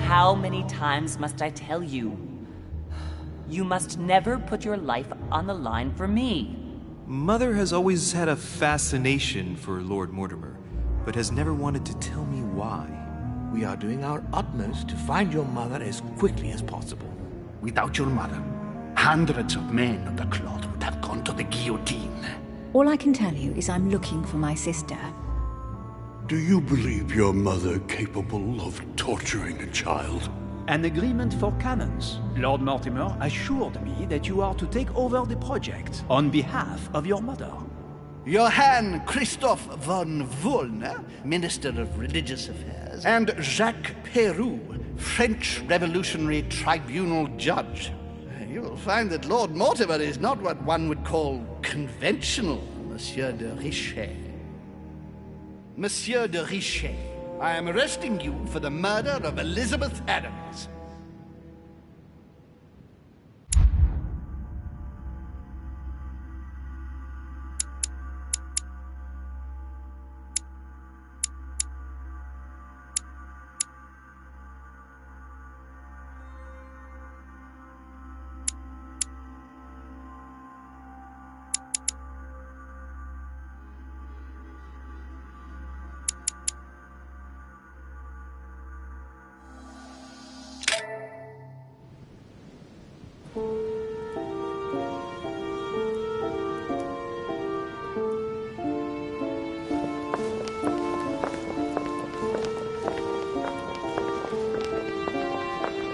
how many times must I tell you? You must never put your life on the line for me. Mother has always had a fascination for Lord Mortimer, but has never wanted to tell me why. We are doing our utmost to find your mother as quickly as possible. Without your mother, hundreds of men of the cloth would have gone to the guillotine. All I can tell you is I'm looking for my sister. Do you believe your mother capable of torturing a child? An agreement for cannons. Lord Mortimer assured me that you are to take over the project on behalf of your mother. Johann Christoph von Wollner, Minister of Religious Affairs, and Jacques Peroux, French Revolutionary Tribunal Judge. You will find that Lord Mortimer is not what one would call conventional, Monsieur de Richet. Monsieur de Richet, I am arresting you for the murder of Elizabeth Adams.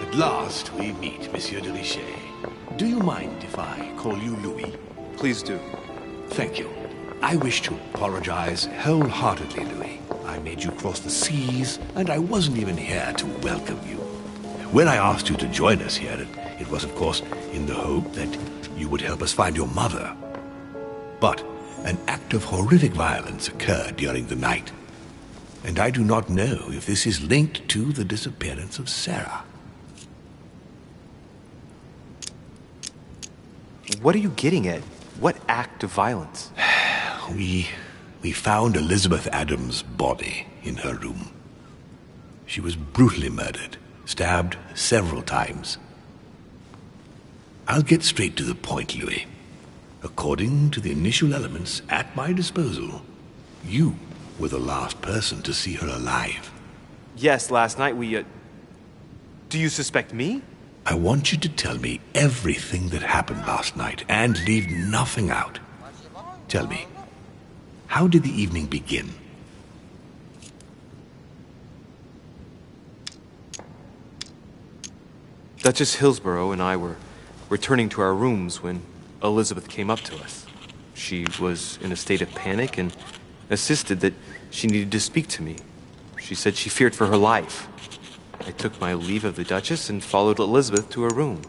At last we meet, Monsieur de Richet. Do you mind if I call you Louis? Please do. Thank you. I wish to apologize wholeheartedly, Louis. I made you cross the seas, and I wasn't even here to welcome you. When I asked you to join us here, it was, of course, in the hope that you would help us find your mother. But an act of horrific violence occurred during the night, and I do not know if this is linked to the disappearance of Sarah. What are you getting at? What act of violence? We found Elizabeth Adams' body in her room. She was brutally murdered, stabbed several times. I'll get straight to the point, Louis. According to the initial elements at my disposal, you were the last person to see her alive. Yes, last night Do you suspect me? I want you to tell me everything that happened last night and leave nothing out. Tell me, how did the evening begin? Duchess Hillsborough and I were returning to our rooms when Elizabeth came up to us. She was in a state of panic and insisted that she needed to speak to me. She said she feared for her life. I took my leave of the Duchess and followed Elizabeth to her room.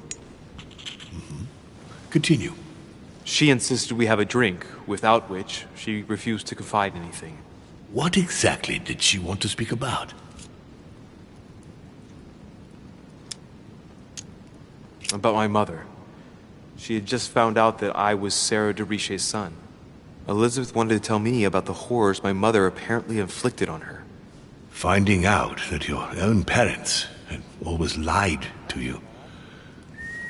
Continue. She insisted we have a drink, without which she refused to confide anything. What exactly did she want to speak about? About my mother. She had just found out that I was Sarah de Richet's son. Elizabeth wanted to tell me about the horrors my mother apparently inflicted on her. Finding out that your own parents had always lied to you.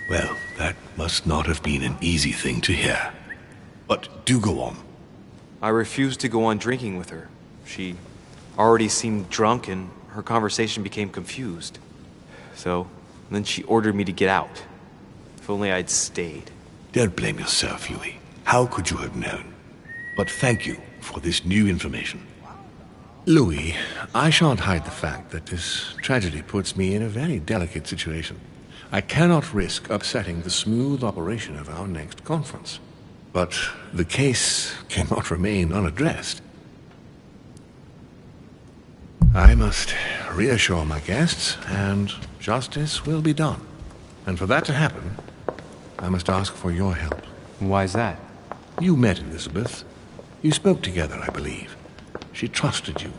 Well, that must not have been an easy thing to hear. But do go on. I refused to go on drinking with her. She already seemed drunk and her conversation became confused. So, then she ordered me to get out. If only I'd stayed. Don't blame yourself, Louis. How could you have known? But thank you for this new information. Louis, I shan't hide the fact that this tragedy puts me in a very delicate situation. I cannot risk upsetting the smooth operation of our next conference. But the case cannot remain unaddressed. I must reassure my guests, and justice will be done. And for that to happen, I must ask for your help. Why is that? You met Elizabeth. You spoke together, I believe. She trusted you.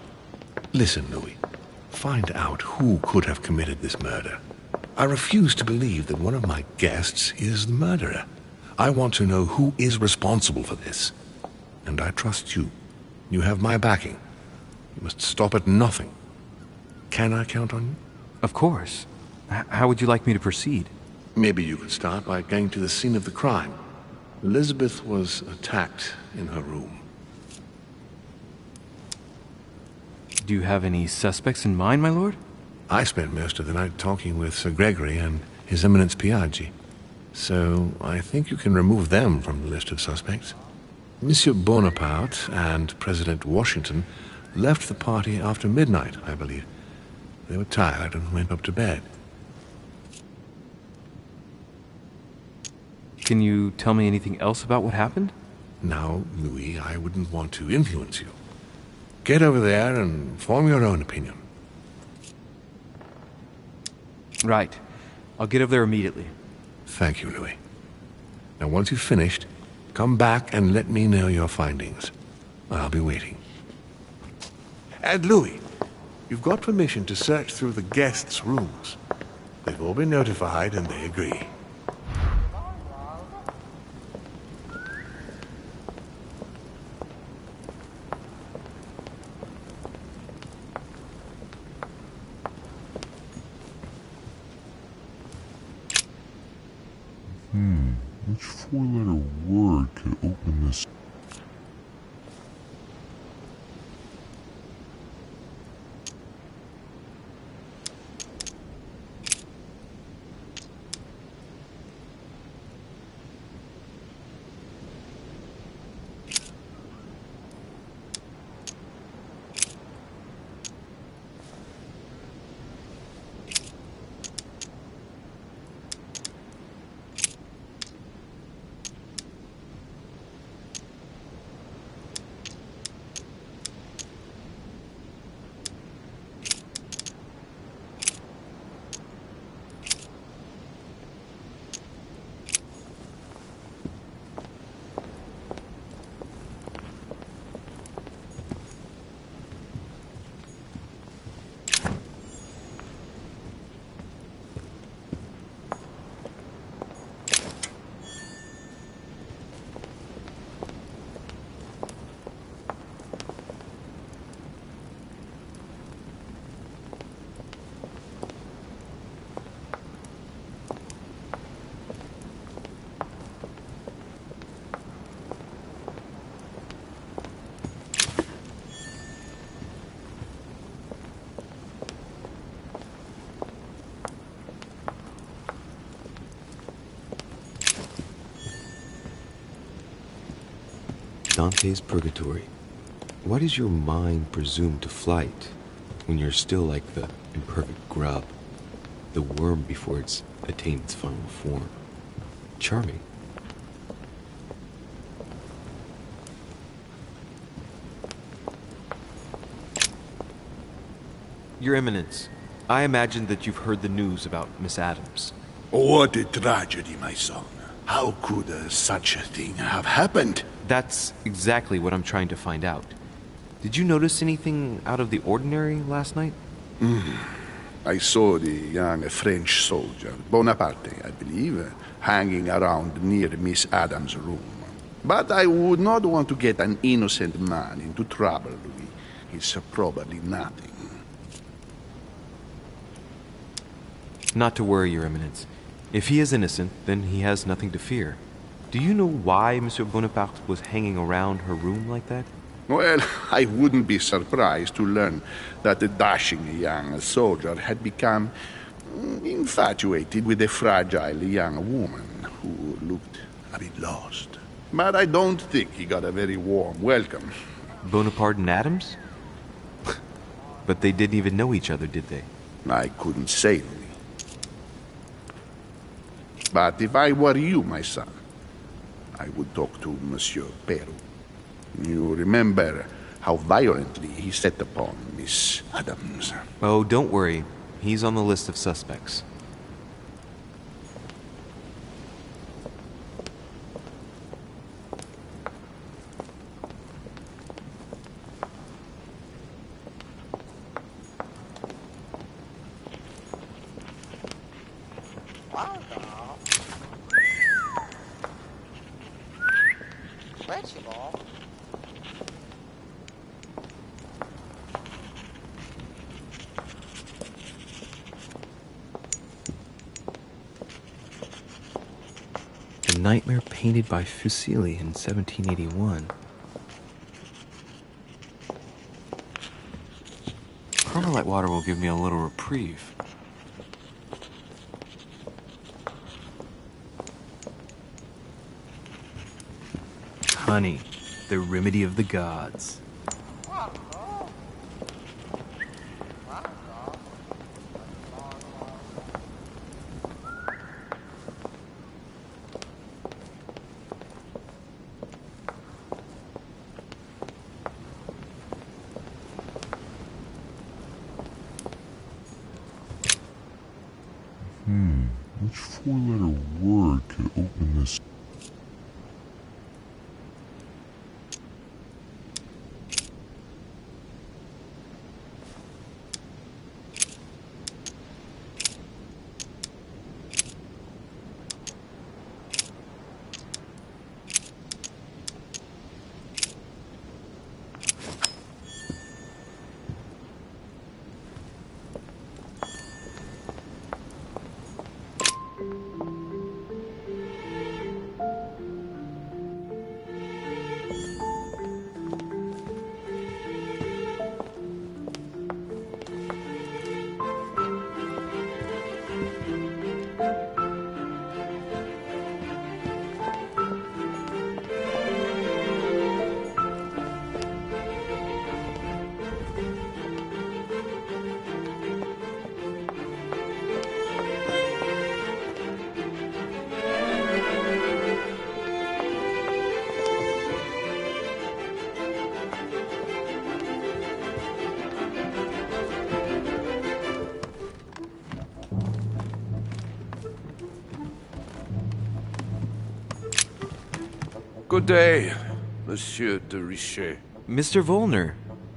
Listen, Louis. Find out who could have committed this murder. I refuse to believe that one of my guests is the murderer. I want to know who is responsible for this. And I trust you. You have my backing. You must stop at nothing. Can I count on you? Of course. How would you like me to proceed? Maybe you could start by going to the scene of the crime. Elizabeth was attacked in her room. Do you have any suspects in mind, my lord? I spent most of the night talking with Sir Gregory and His Eminence Piaggi, so I think you can remove them from the list of suspects. Monsieur Bonaparte and President Washington left the party after midnight, I believe. They were tired and went up to bed. Can you tell me anything else about what happened? Now, Louis, I wouldn't want to influence you. Get over there and form your own opinion. Right. I'll get over there immediately. Thank you, Louis. Now, once you've finished, come back and let me know your findings. I'll be waiting. And Louis, you've got permission to search through the guests' rooms. They've all been notified and they agree. Which four-letter word could open this? Dante's Purgatory. Why does your mind presume to flight when you're still like the imperfect grub, the worm before it's attained its final form? Charming. Your Eminence, I imagine that you've heard the news about Miss Adams. What a tragedy, my son. How could such a thing have happened? That's exactly what I'm trying to find out. Did you notice anything out of the ordinary last night? I saw the young French soldier, Bonaparte, I believe, hanging around near Miss Adams' room. But I would not want to get an innocent man into trouble, Louis. It's probably nothing. Not to worry, Your Eminence. If he is innocent, then he has nothing to fear. Do you know why Monsieur Bonaparte was hanging around her room like that? Well, I wouldn't be surprised to learn that the dashing young soldier had become infatuated with a fragile young woman who looked a bit lost. But I don't think he got a very warm welcome. Bonaparte and Adams? But they didn't even know each other, did they? I couldn't say, Louis. But if I were you, my son, I would talk to Monsieur Peru. You remember how violently he set upon Miss Adams. Oh, don't worry. He's on the list of suspects. nightmare painted by Fuseli in 1781. Carmelite water will give me a little reprieve. Honey, the remedy of the gods. Which four-letter word could open this? Good day, Monsieur de Richet. Mr. Volner,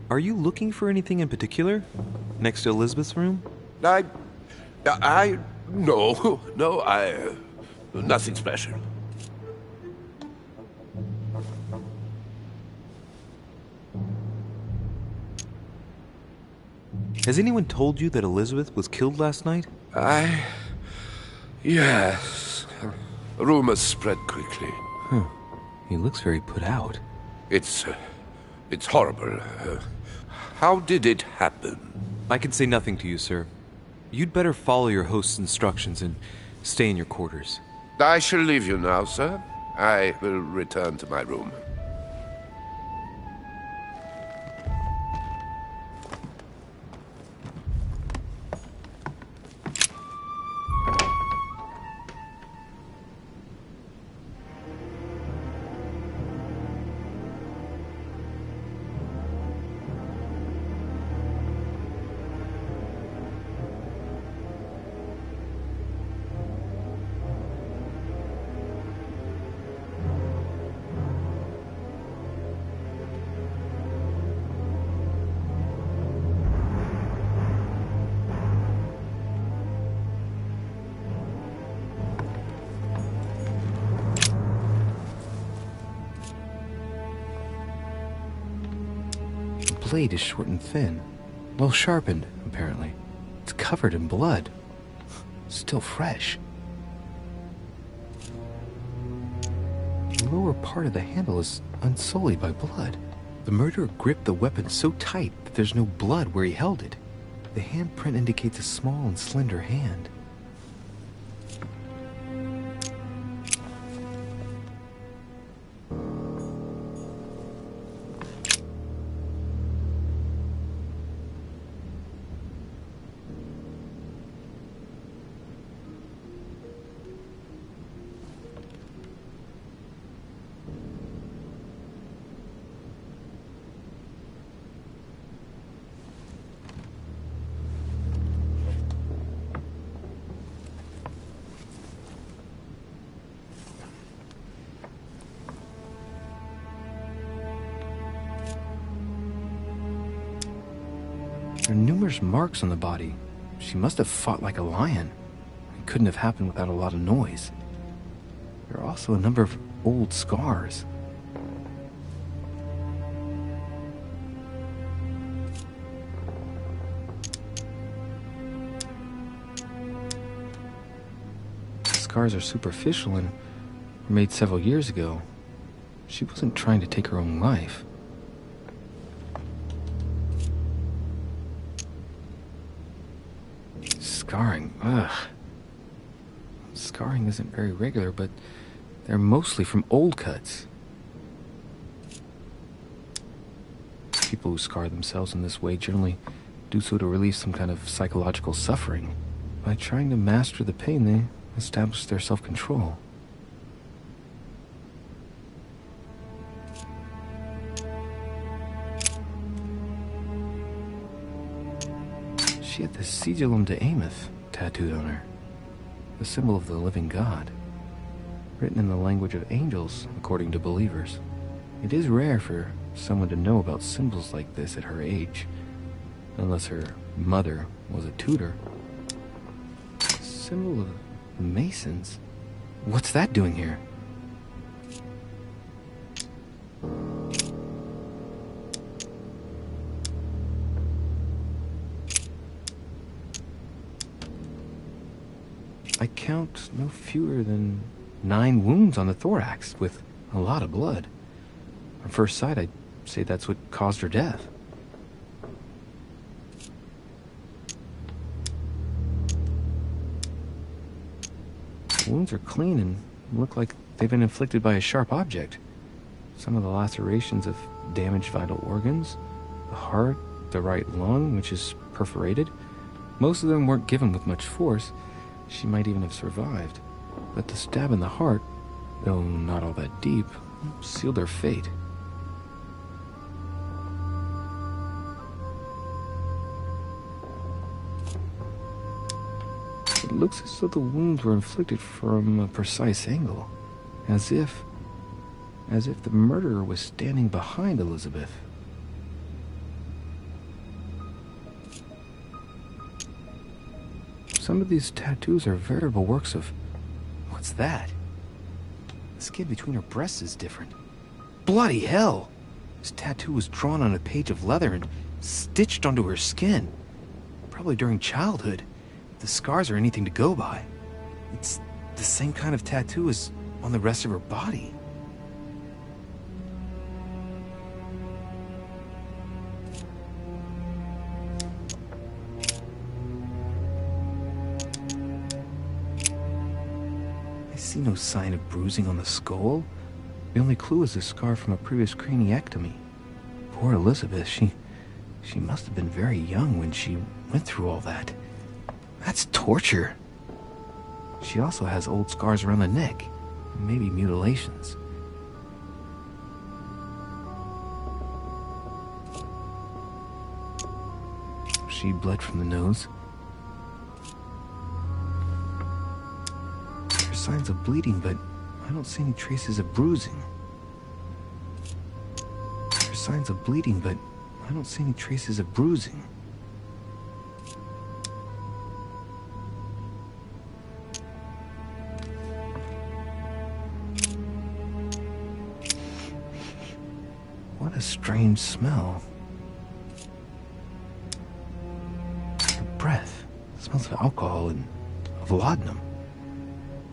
are you looking for anything in particular? Next to Elizabeth's room? No, nothing special. Has anyone told you that Elizabeth was killed last night? Yes. Rumors spread quickly. Huh. He looks very put out. It's horrible. How did it happen? I can say nothing to you, sir. You'd better follow your host's instructions and stay in your quarters. I shall leave you now, sir. I will return to my room. The blade is short and thin. Well sharpened, apparently. It's covered in blood. Still fresh. The lower part of the handle is unsullied by blood. The murderer gripped the weapon so tight that there's no blood where he held it. The handprint indicates a small and slender hand. There are numerous marks on the body. She must have fought like a lion. It couldn't have happened without a lot of noise. There are also a number of old scars. The scars are superficial and were made several years ago. She wasn't trying to take her own life. Scarring, ugh. Scarring isn't very regular, but they're mostly from old cuts. People who scar themselves in this way generally do so to relieve some kind of psychological suffering. By trying to master the pain, they establish their self-control. She had the Sigillum de Ameth tattooed on her, the symbol of the living God, written in the language of angels, according to believers. It is rare for someone to know about symbols like this at her age, unless her mother was a tutor. Symbol of the Masons? What's that doing here? I count no fewer than 9 wounds on the thorax, with a lot of blood. On first sight, I'd say that's what caused her death. The wounds are clean and look like they've been inflicted by a sharp object. Some of the lacerations have damaged vital organs, the heart, the right lung, which is perforated. Most of them weren't given with much force. She might even have survived. But the stab in the heart, though not all that deep, sealed her fate. It looks as though the wounds were inflicted from a precise angle, as if the murderer was standing behind Elizabeth. Some of these tattoos are veritable works of... What's that? The skin between her breasts is different. Bloody hell! This tattoo was drawn on a page of leather and stitched onto her skin. Probably during childhood. If the scars are anything to go by. It's the same kind of tattoo as on the rest of her body. I see no sign of bruising on the skull. The only clue is a scar from a previous craniectomy. Poor Elizabeth, she must have been very young when she went through all that. That's torture. She also has old scars around the neck, maybe mutilations. She bled from the nose. There's signs of bleeding, but I don't see any traces of bruising. There's signs of bleeding, but I don't see any traces of bruising. What a strange smell. Her breath smells of alcohol and of laudanum.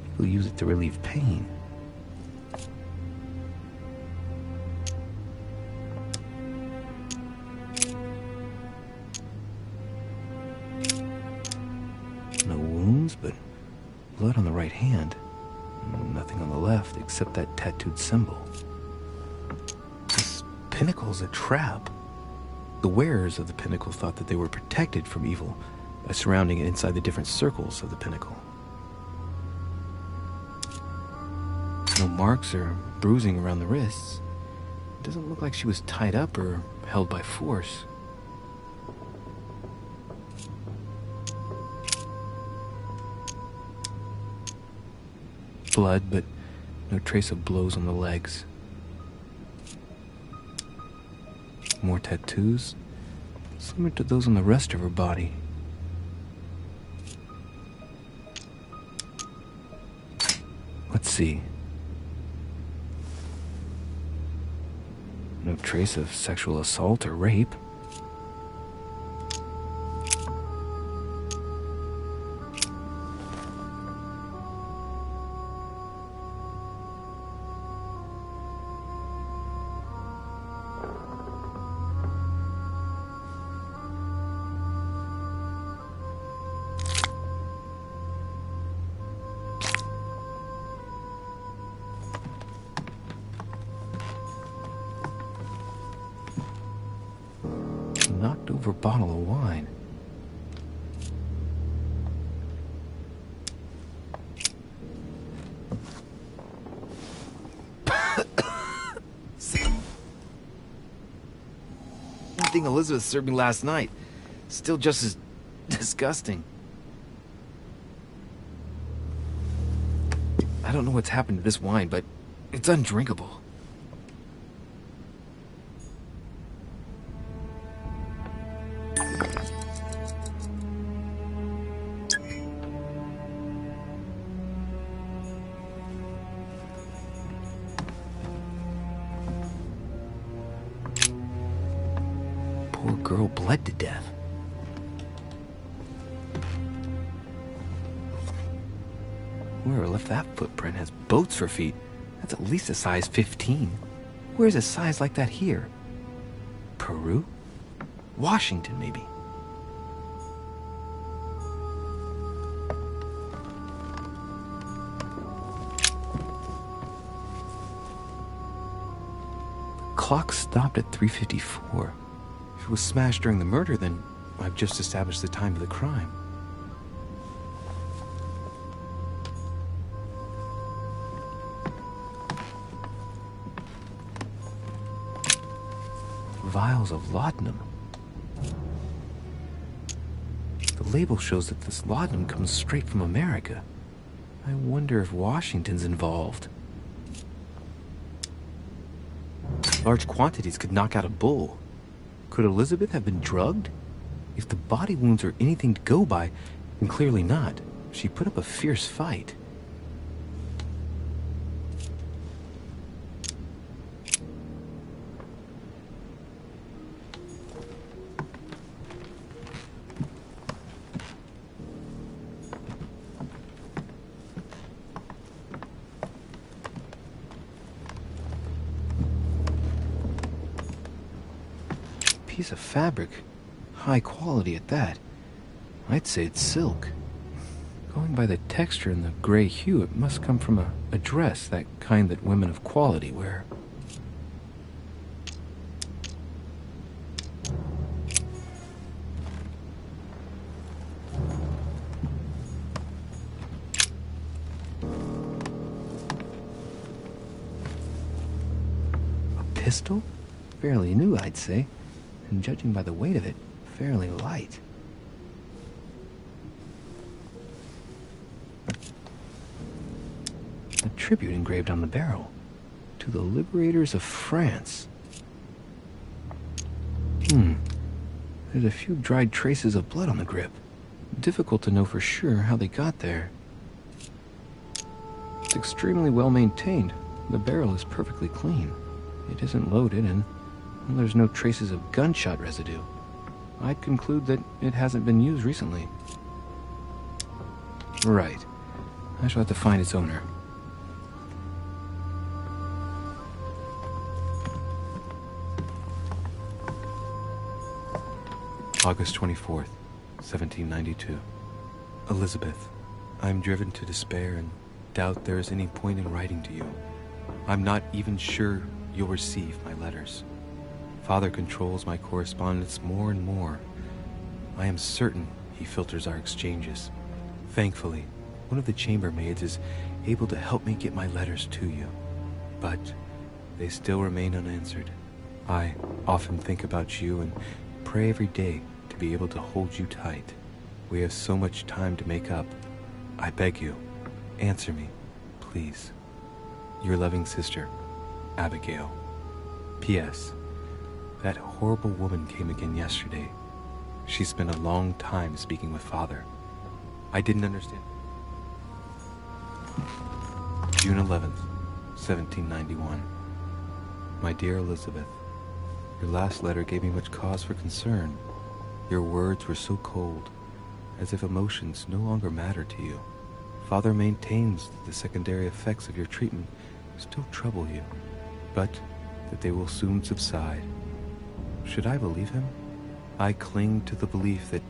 People use it to relieve pain. No wounds, but blood on the right hand. Nothing on the left except that tattooed symbol. This pinnacle's a trap. The wearers of the pinnacle thought that they were protected from evil by surrounding it inside the different circles of the pinnacle. No marks or bruising around the wrists. It doesn't look like she was tied up or held by force. Blood, but no trace of blows on the legs. More tattoos, similar to those on the rest of her body. Let's see. No trace of sexual assault or rape. knocked over bottle of wine. Thing Elizabeth served me last night. Still just as disgusting. I don't know what's happened to this wine, but it's undrinkable. Poor girl bled to death. Whoever left that footprint has boats for feet. That's at least a size 15. Where's a size like that here? Peru? Washington, maybe. The clock stopped at 3:54. If it was smashed during the murder, then I've just established the time of the crime. Vials of laudanum. The label shows that this laudanum comes straight from America. I wonder if Washington's involved. Large quantities could knock out a bull. Could Elizabeth have been drugged? If the body wounds are anything to go by, then clearly not. She put up a fierce fight. Piece of fabric, high quality at that. I'd say it's silk. Going by the texture and the gray hue, it must come from a dress, that kind that women of quality wear. A pistol? Fairly new, I'd say. And judging by the weight of it, fairly light. A tribute engraved on the barrel. To the liberators of France. There's a few dried traces of blood on the grip. Difficult to know for sure how they got there. It's extremely well maintained. The barrel is perfectly clean. It isn't loaded and there's no traces of gunshot residue. I'd conclude that it hasn't been used recently. Right. I shall have to find its owner. August 24th, 1792. Elizabeth, I'm driven to despair and doubt there is any point in writing to you. I'm not even sure you'll receive my letters. Father controls my correspondence more and more. I am certain he filters our exchanges. Thankfully, one of the chambermaids is able to help me get my letters to you. But they still remain unanswered. I often think about you and pray every day to be able to hold you tight. We have so much time to make up. I beg you, answer me, please. Your loving sister, Abigail. P.S. That horrible woman came again yesterday. She spent a long time speaking with Father. I didn't understand. June 11th, 1791. My dear Elizabeth, your last letter gave me much cause for concern. Your words were so cold, as if emotions no longer matter to you. Father maintains that the secondary effects of your treatment still trouble you, but that they will soon subside. Should I believe him? I cling to the belief that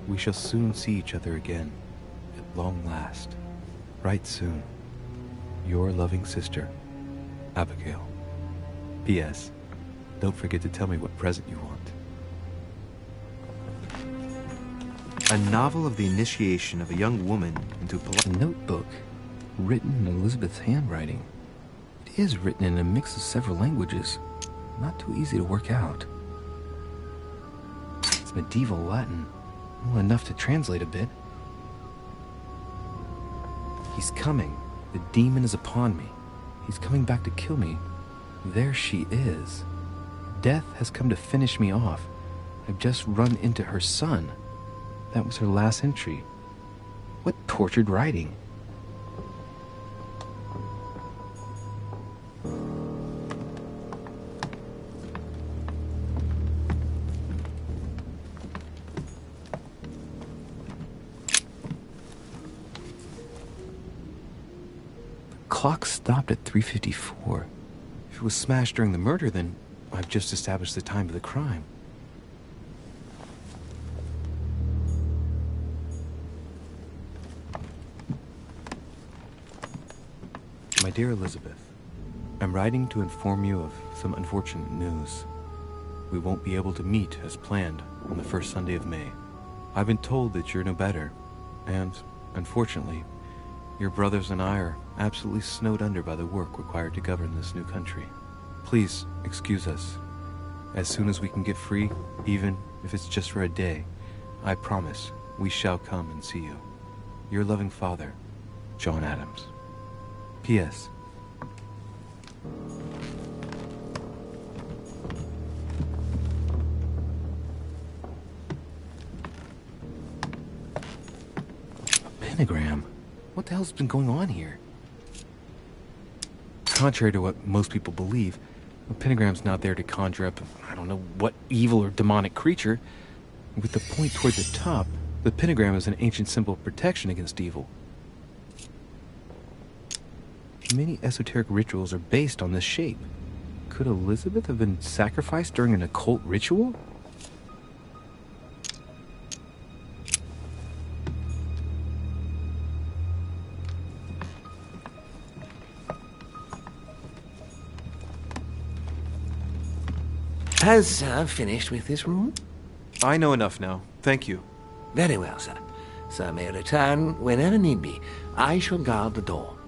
we shall soon see each other again, at long last. Write soon. Your loving sister, Abigail. P.S. Don't forget to tell me what present you want. A novel of the initiation of a young woman into A notebook, written in Elizabeth's handwriting. It is written in a mix of several languages. Not too easy to work out. It's medieval Latin. Well, enough to translate a bit. He's coming. The demon is upon me. He's coming back to kill me. There she is. Death has come to finish me off. I've just run into her son. That was her last entry. What tortured writing. The clock stopped at 3:54. If it was smashed during the murder, then I've just established the time of the crime. My dear Elizabeth, I'm writing to inform you of some unfortunate news. We won't be able to meet as planned on the first Sunday of May. I've been told that you're no better, and, unfortunately, your brothers and I are absolutely snowed under by the work required to govern this new country. Please excuse us. As soon as we can get free, even if it's just for a day, I promise we shall come and see you. Your loving father, John Adams. P.S. A pentagram? What the hell's been going on here? Contrary to what most people believe, a pentagram's not there to conjure up, I don't know what evil or demonic creature. With the point toward the top, the pentagram is an ancient symbol of protection against evil. Many esoteric rituals are based on this shape. Could Elizabeth have been sacrificed during an occult ritual? Has Sir finished with this room? I know enough now. Thank you. Very well, sir. Sir may return whenever need be. I shall guard the door.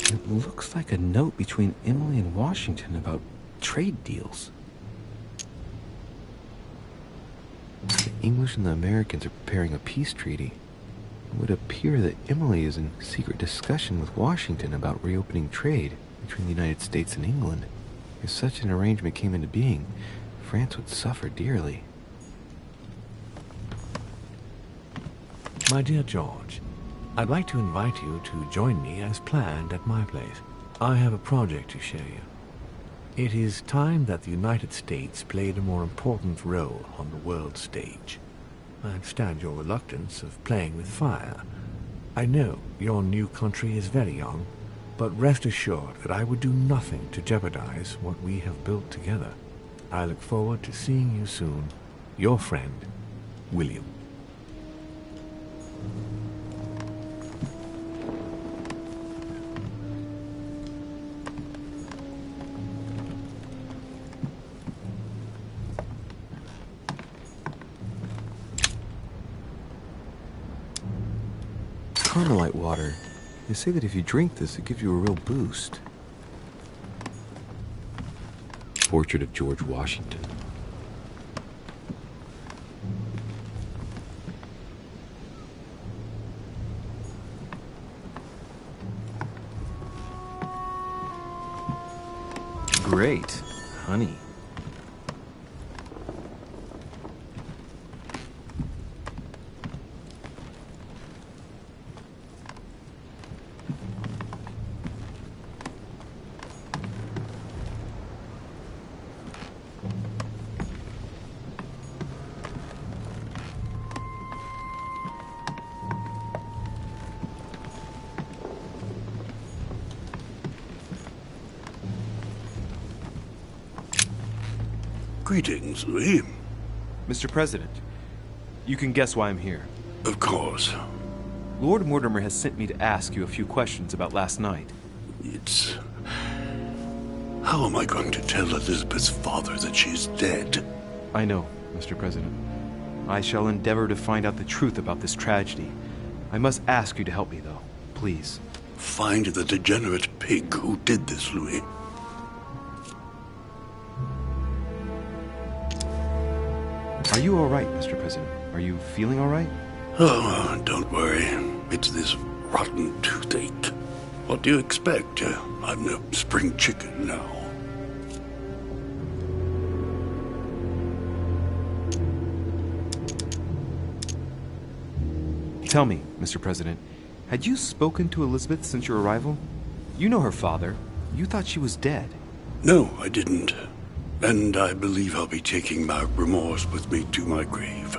It looks like a note between Emily and Washington about trade deals. The English and the Americans are preparing a peace treaty. It would appear that Emily is in secret discussion with Washington about reopening trade between the United States and England. If such an arrangement came into being, France would suffer dearly. My dear George, I'd like to invite you to join me as planned at my place. I have a project to show you. It is time that the United States played a more important role on the world stage. I understand your reluctance of playing with fire. I know your new country is very young, but rest assured that I would do nothing to jeopardize what we have built together. I look forward to seeing you soon. Your friend, William. Carmelite water. They say that if you drink this, it gives you a real boost. Portrait of George Washington. great. Honey. Greetings, Louis. Mr. President, you can guess why I'm here. Of course. Lord Mortimer has sent me to ask you a few questions about last night. It's... How am I going to tell Elizabeth's father that she's dead? I know, Mr. President. I shall endeavor to find out the truth about this tragedy. I must ask you to help me, though. Please. Find the degenerate pig who did this, Louis. Are you all right, Mr. President? Are you feeling all right? Oh, don't worry. It's this rotten toothache. What do you expect? I'm no spring chicken now. Tell me, Mr. President, had you spoken to Elizabeth since your arrival? You know her father. You thought she was dead. No, I didn't. And I believe I'll be taking my remorse with me to my grave.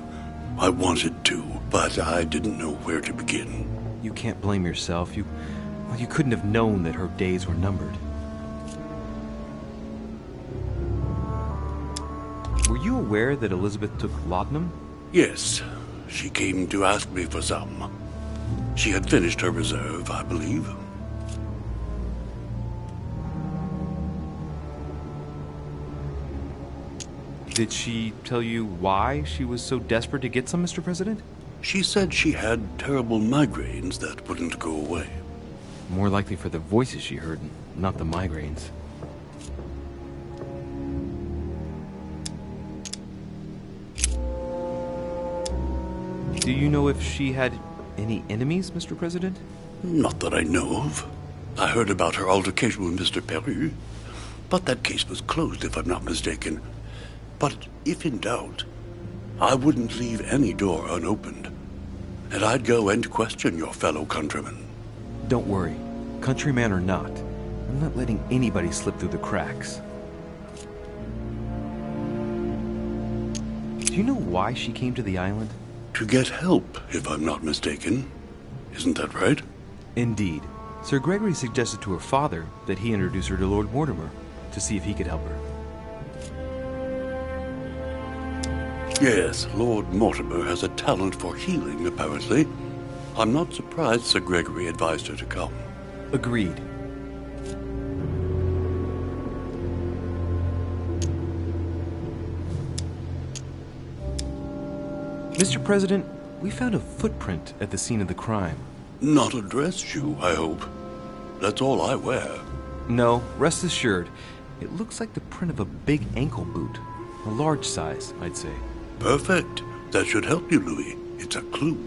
I wanted to, but I didn't know where to begin. You can't blame yourself. You couldn't have known that her days were numbered. Were you aware that Elizabeth took laudanum? Yes, she came to ask me for some. She had finished her reserve, I believe. Did she tell you why she was so desperate to get some, Mr. President? She said she had terrible migraines that wouldn't go away. More likely for the voices she heard, not the migraines. Do you know if she had any enemies, Mr. President? Not that I know of. I heard about her altercation with Mr. Peru, but that case was closed, if I'm not mistaken. But if in doubt, I wouldn't leave any door unopened. And I'd go and question your fellow countrymen. Don't worry. Countryman or not, I'm not letting anybody slip through the cracks. Do you know why she came to the island? To get help, if I'm not mistaken. Isn't that right? Indeed. Sir Gregory suggested to her father that he introduce her to Lord Mortimer to see if he could help her. Yes, Lord Mortimer has a talent for healing, apparently. I'm not surprised Sir Gregory advised her to come. Agreed. Mr. President, we found a footprint at the scene of the crime. Not a dress shoe, I hope. That's all I wear. No, rest assured. It looks like the print of a big ankle boot. A large size, I'd say. Perfect. That should help you, Louis. It's a clue.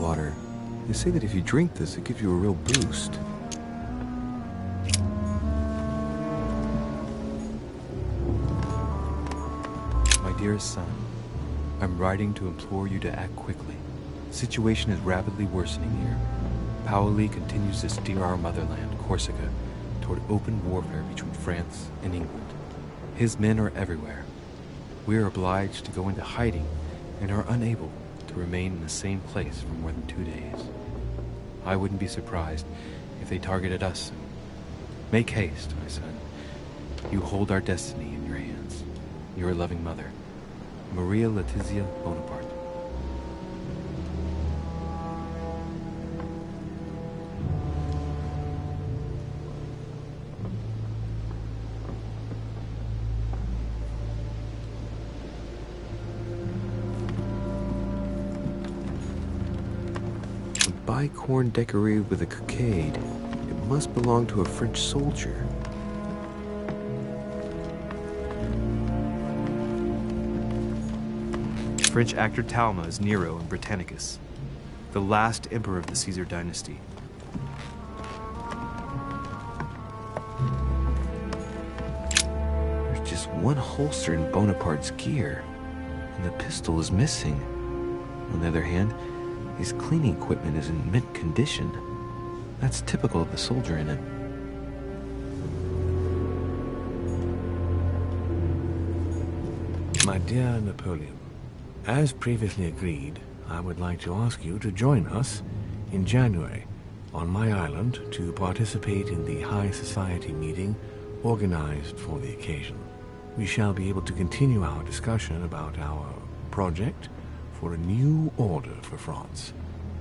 water. They say that if you drink this, it gives you a real boost. My dearest son, I'm writing to implore you to act quickly. The situation is rapidly worsening here. Paoli continues to steer our motherland, Corsica, toward open warfare between France and England. His men are everywhere. We are obliged to go into hiding and are unable to remain in the same place for more than 2 days. I wouldn't be surprised if they targeted us soon. Make haste, my son. You hold our destiny in your hands. Your loving mother, Maria Letizia Bonaparte. Bicorn decorated with a cockade. It must belong to a French soldier. French actor Talma is Nero in Britannicus, the last emperor of the Caesar dynasty. There's just one holster in Bonaparte's gear, and the pistol is missing. On the other hand, his cleaning equipment is in mint condition. That's typical of the soldier in him. My dear Napoleon, as previously agreed, I would like to ask you to join us in January on my island to participate in the High Society meeting organized for the occasion. We shall be able to continue our discussion about our project for a new order for France.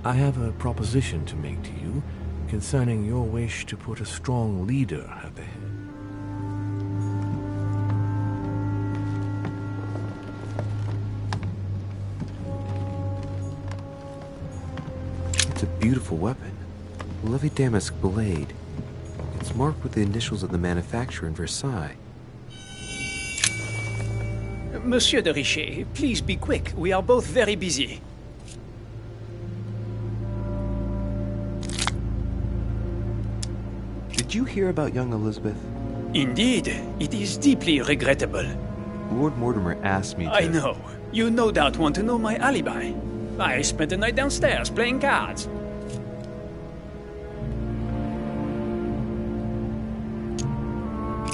I have a proposition to make to you concerning your wish to put a strong leader at the head. It's a beautiful weapon. A lovely damask blade. It's marked with the initials of the manufacturer in Versailles. Monsieur de Richet, please be quick. We are both very busy. Did you hear about young Elizabeth? Indeed, it is deeply regrettable. Lord Mortimer asked me to... I know. You no doubt want to know my alibi. I spent the night downstairs playing cards.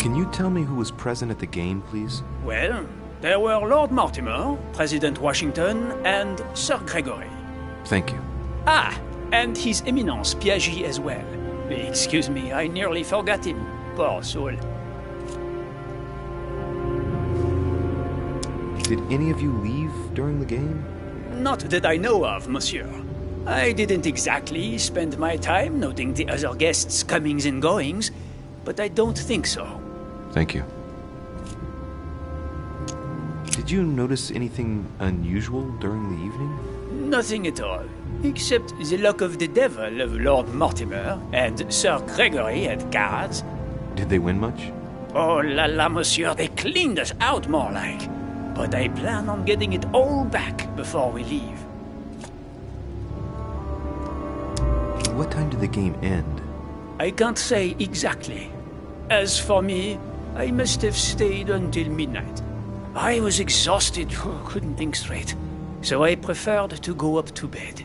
Can you tell me who was present at the game, please? Well, there were Lord Mortimer, President Washington, and Sir Gregory. Thank you. Ah, and His Eminence Piaget as well. Excuse me, I nearly forgot him. Poor soul. Did any of you leave during the game? Not that I know of, monsieur. I didn't exactly spend my time noting the other guests' comings and goings, but I don't think so. Thank you. Did you notice anything unusual during the evening? Nothing at all, except the luck of the devil of Lord Mortimer and Sir Gregory at cards. Did they win much? Oh la la, monsieur, they cleaned us out more like. But I plan on getting it all back before we leave. What time did the game end? I can't say exactly. As for me, I must have stayed until midnight. I was exhausted, couldn't think straight. So I preferred to go up to bed.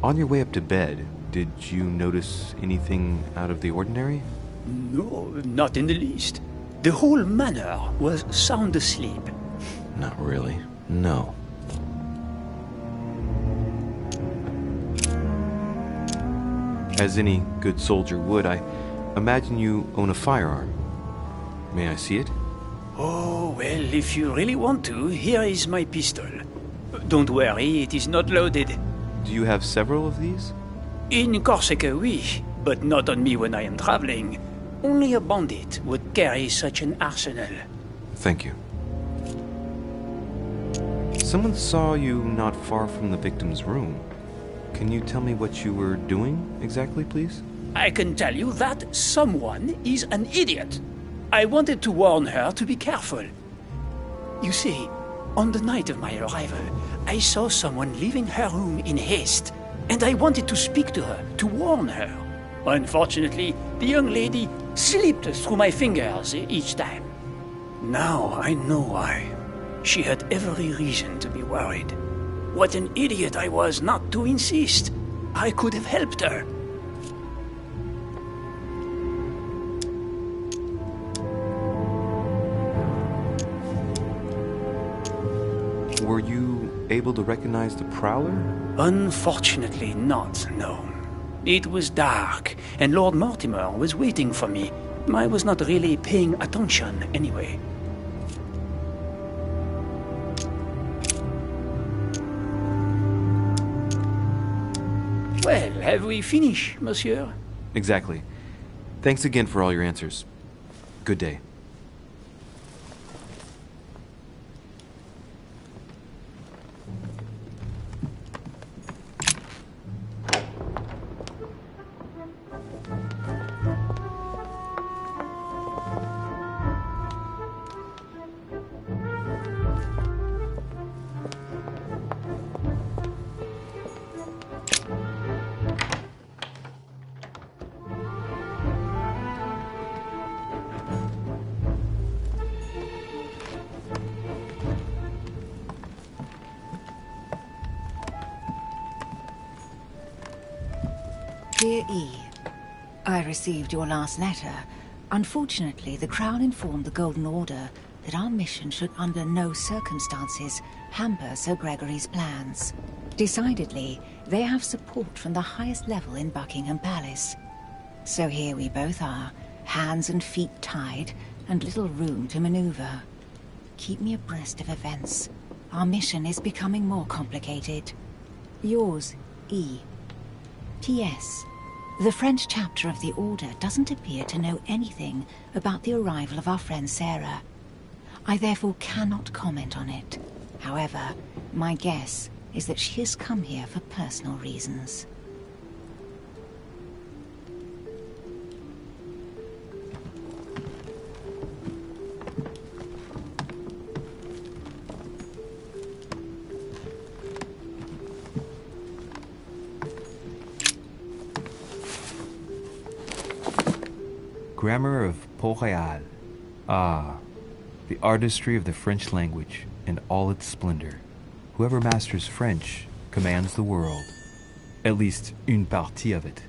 On your way up to bed, did you notice anything out of the ordinary? No, not in the least. The whole manor was sound asleep. Not really. No. As any good soldier would, I imagine you own a firearm. May I see it? Oh, well, if you really want to, here is my pistol. Don't worry, it is not loaded. Do you have several of these? In Corsica, oui, but not on me when I am traveling. Only a bandit would carry such an arsenal. Thank you. Someone saw you not far from the victim's room. Can you tell me what you were doing exactly, please? I can tell you that someone is an idiot. I wanted to warn her to be careful. You see, on the night of my arrival, I saw someone leaving her room in haste. and I wanted to speak to her, to warn her. Unfortunately, the young lady slipped through my fingers each time. Now I know why. She had every reason to be worried. What an idiot I was not to insist. I could have helped her. Were you able to recognize the Prowler? Unfortunately not, no. It was dark, and Lord Mortimer was waiting for me. I was not really paying attention anyway. Well, have we finished, monsieur? Exactly. Thanks again for all your answers. Good day. Dear E, I received your last letter. Unfortunately, the Crown informed the Golden Order that our mission should under no circumstances hamper Sir Gregory's plans. Decidedly, they have support from the highest level in Buckingham Palace. So here we both are, hands and feet tied, and little room to maneuver. Keep me abreast of events. Our mission is becoming more complicated. Yours, E. P.S. The French chapter of the Order doesn't appear to know anything about the arrival of our friend Sarah. I therefore cannot comment on it. However, my guess is that she has come here for personal reasons. Grammar of Port-Royal. Ah, the artistry of the French language and all its splendor. Whoever masters French commands the world. At least une partie of it.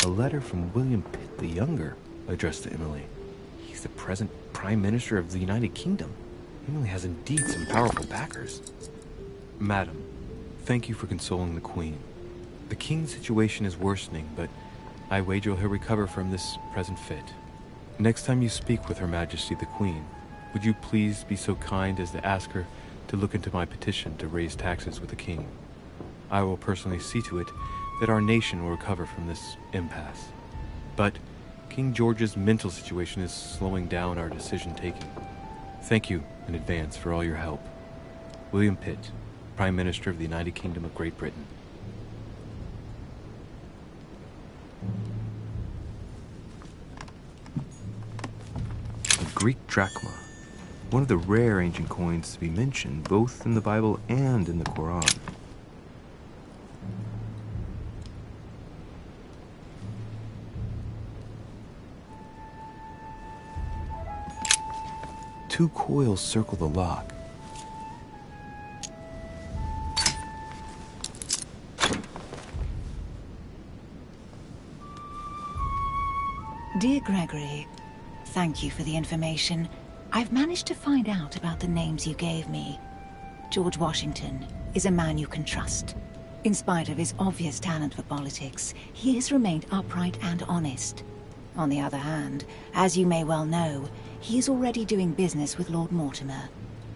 A letter from William Pitt the Younger, addressed to Emily. He's the present Prime Minister of the United Kingdom. Emily has indeed some powerful backers. Madam, thank you for consoling the Queen. The King's situation is worsening, but I wager he'll recover from this present fit. Next time you speak with Her Majesty the Queen, would you please be so kind as to ask her to look into my petition to raise taxes with the King? I will personally see to it that our nation will recover from this impasse. But King George's mental situation is slowing down our decision-taking. Thank you in advance for all your help. William Pitt, Prime Minister of the United Kingdom of Great Britain. A Greek drachma, one of the rare ancient coins to be mentioned both in the Bible and in the Quran. Two coils circle the lock. Dear Gregory, thank you for the information. I've managed to find out about the names you gave me. George Washington is a man you can trust. In spite of his obvious talent for politics, he has remained upright and honest. On the other hand, as you may well know, he is already doing business with Lord Mortimer.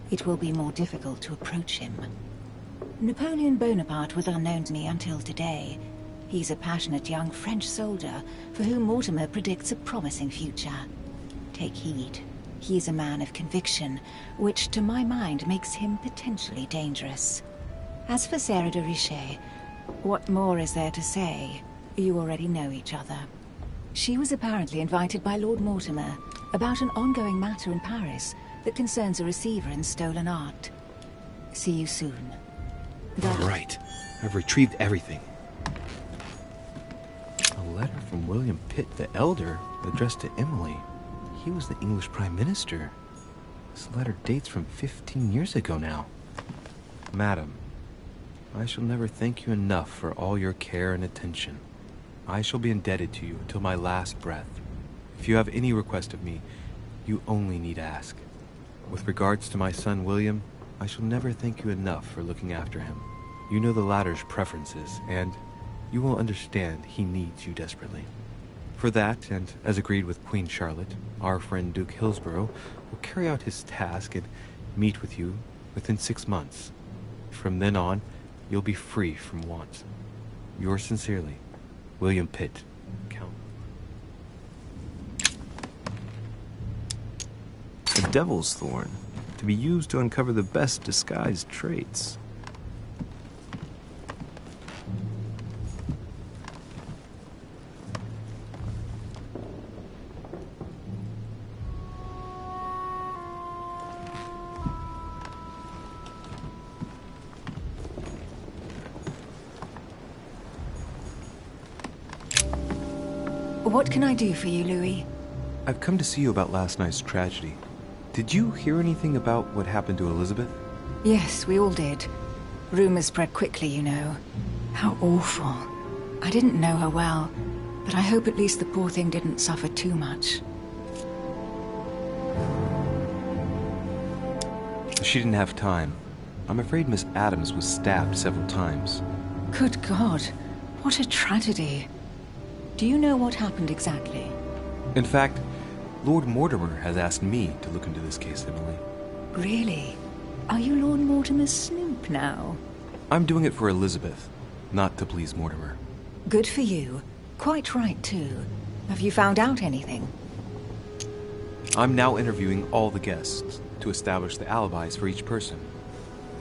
It will be more difficult to approach him. Napoleon Bonaparte was unknown to me until today. He's a passionate young French soldier for whom Mortimer predicts a promising future. Take heed. He is a man of conviction, which to my mind makes him potentially dangerous. As for Sarah de Richet, what more is there to say? You already know each other. She was apparently invited by Lord Mortimer about an ongoing matter in Paris that concerns a receiver in stolen art. See you soon. Right. I've retrieved everything. A letter from William Pitt the Elder, addressed to Emily. He was the English Prime Minister. This letter dates from 15 years ago now. Madam, I shall never thank you enough for all your care and attention. I shall be indebted to you until my last breath. If you have any request of me, you only need ask. With regards to my son William, I shall never thank you enough for looking after him. You know the latter's preferences, and you will understand he needs you desperately. For that, and as agreed with Queen Charlotte, our friend Duke Hillsborough will carry out his task and meet with you within 6 months. From then on, you'll be free from want. Yours sincerely, William Pitt, Count. A devil's thorn, to be used to uncover the best disguised traits. What can I do for you, Louis? I've come to see you about last night's tragedy. Did you hear anything about what happened to Elizabeth? Yes, we all did. Rumors spread quickly, you know. How awful. I didn't know her well, but I hope at least the poor thing didn't suffer too much. She didn't have time. I'm afraid Miss Adams was stabbed several times. Good God, what a tragedy. Do you know what happened exactly? In fact, Lord Mortimer has asked me to look into this case, Emily. Really? Are you Lord Mortimer's snoop now? I'm doing it for Elizabeth, not to please Mortimer. Good for you. Quite right, too. Have you found out anything? I'm now interviewing all the guests to establish the alibis for each person.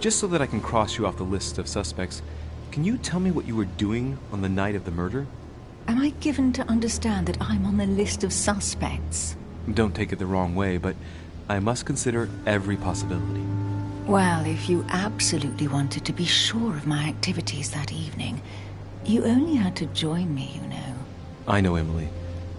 Just so that I can cross you off the list of suspects, can you tell me what you were doing on the night of the murder? Am I given to understand that I'm on the list of suspects? Don't take it the wrong way, but I must consider every possibility. Well, if you absolutely wanted to be sure of my activities that evening, you only had to join me, you know. I know, Emily.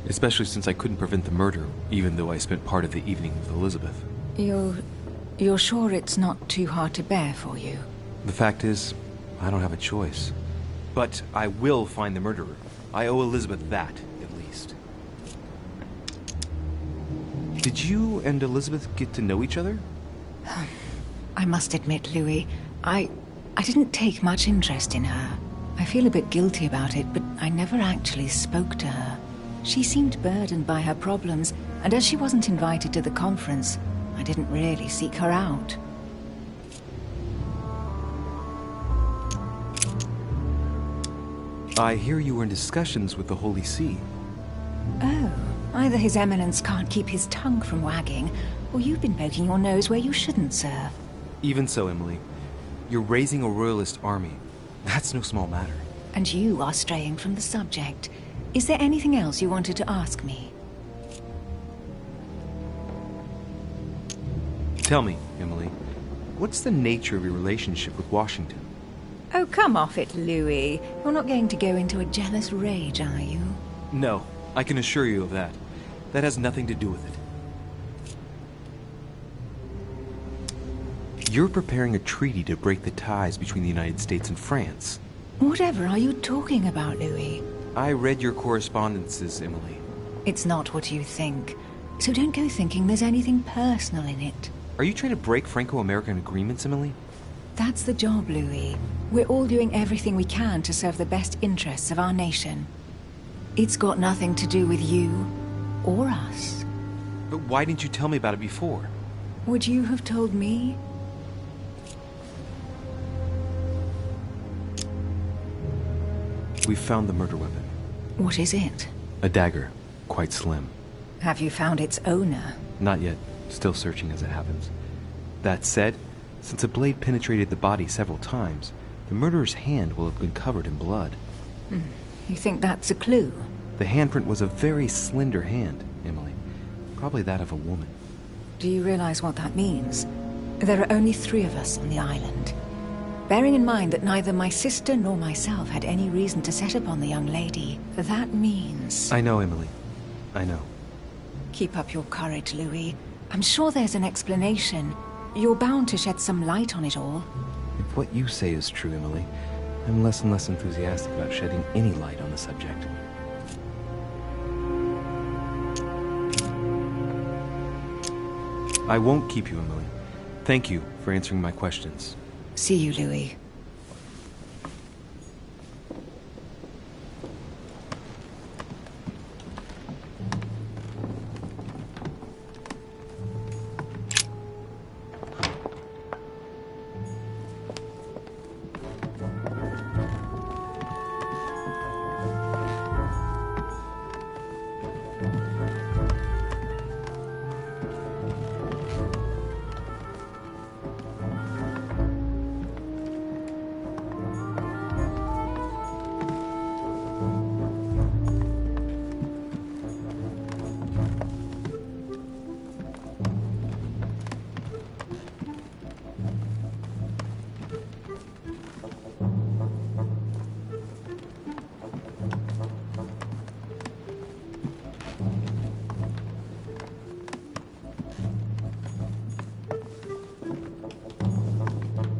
Especially since I couldn't prevent the murder, even though I spent part of the evening with Elizabeth. You're sure it's not too hard to bear for you? The fact is, I don't have a choice. But I will find the murderer. I owe Elizabeth that, at least. Did you and Elizabeth get to know each other? I must admit, Louis, I didn't take much interest in her. I feel a bit guilty about it, but I never actually spoke to her. She seemed burdened by her problems, and as she wasn't invited to the conference, I didn't really seek her out. I hear you were in discussions with the Holy See. Oh, either His Eminence can't keep his tongue from wagging, or you've been poking your nose where you shouldn't, sir. Even so, Emily, you're raising a royalist army. That's no small matter. And you are straying from the subject. Is there anything else you wanted to ask me? Tell me, Emily, what's the nature of your relationship with Washington? Oh, come off it, Louis. You're not going to go into a jealous rage, are you? No, I can assure you of that. That has nothing to do with it. You're preparing a treaty to break the ties between the United States and France. Whatever are you talking about, Louis? I read your correspondences, Emily. It's not what you think. So don't go thinking there's anything personal in it. Are you trying to break Franco-American agreements, Emily? That's the job, Louis. We're all doing everything we can to serve the best interests of our nation. It's got nothing to do with you or us. But why didn't you tell me about it before? Would you have told me? We've found the murder weapon. What is it? A dagger. Quite slim. Have you found its owner? Not yet. Still searching as it happens. That said, since the blade penetrated the body several times, the murderer's hand will have been covered in blood. You think that's a clue? The handprint was a very slender hand, Emily. Probably that of a woman. Do you realize what that means? There are only 3 of us on the island. Bearing in mind that neither my sister nor myself had any reason to set upon the young lady, that means... I know, Emily. I know. Keep up your courage, Louis. I'm sure there's an explanation. You're bound to shed some light on it all. If what you say is true, Emily, I'm less and less enthusiastic about shedding any light on the subject. I won't keep you, Emily. Thank you for answering my questions. See you, Louis.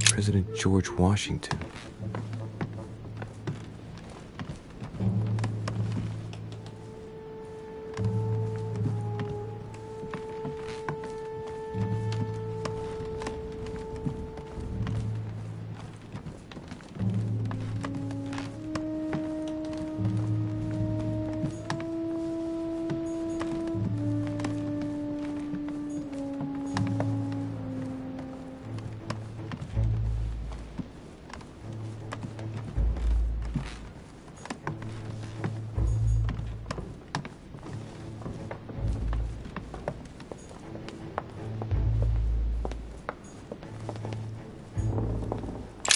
President George Washington.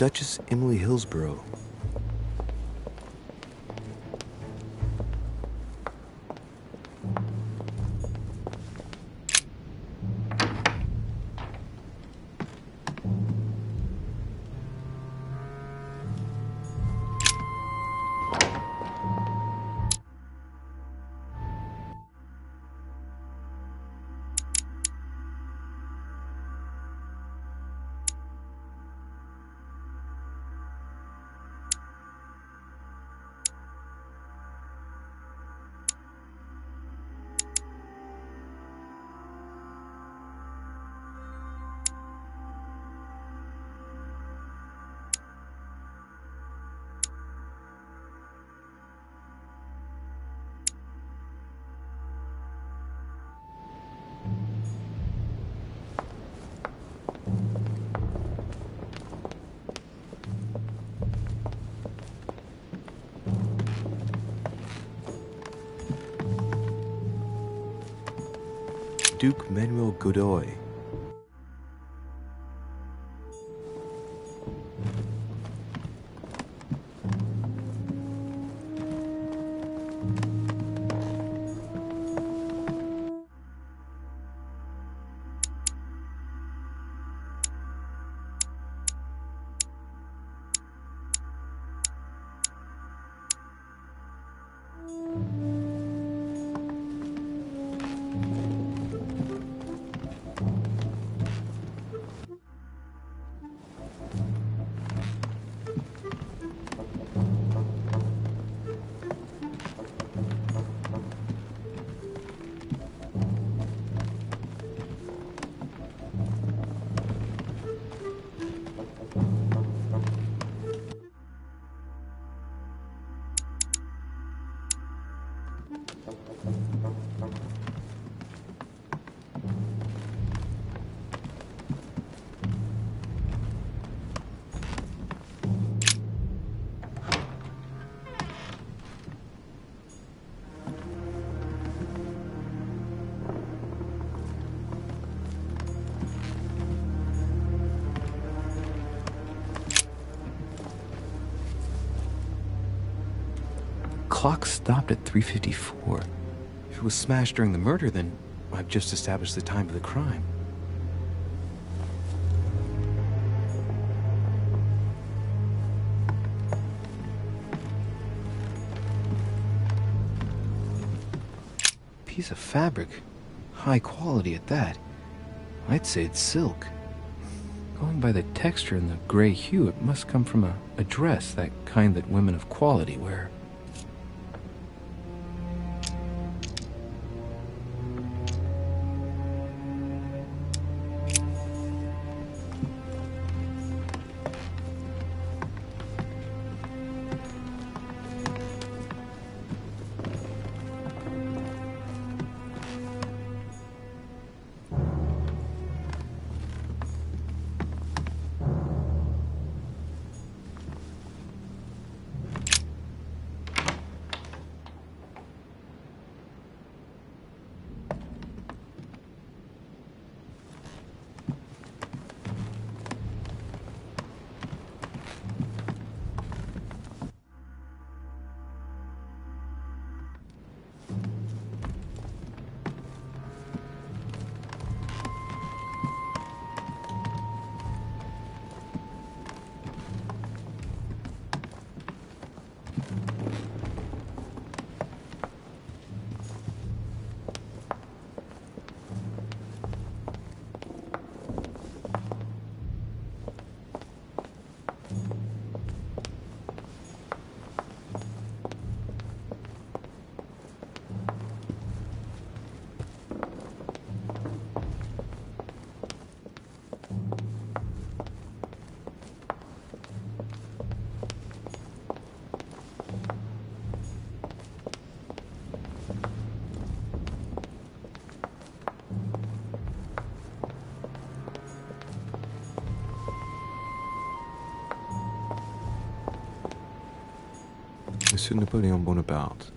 Duchess Emily Hillsborough. Duke Manuel Godoy. clock stopped at 3:54. If it was smashed during the murder, then I've just established the time of the crime. Piece of fabric. High quality at that. I'd say it's silk. Going by the texture and the gray hue, it must come from a dress, that kind that women of quality wear. Monsieur Napoleon Bonaparte,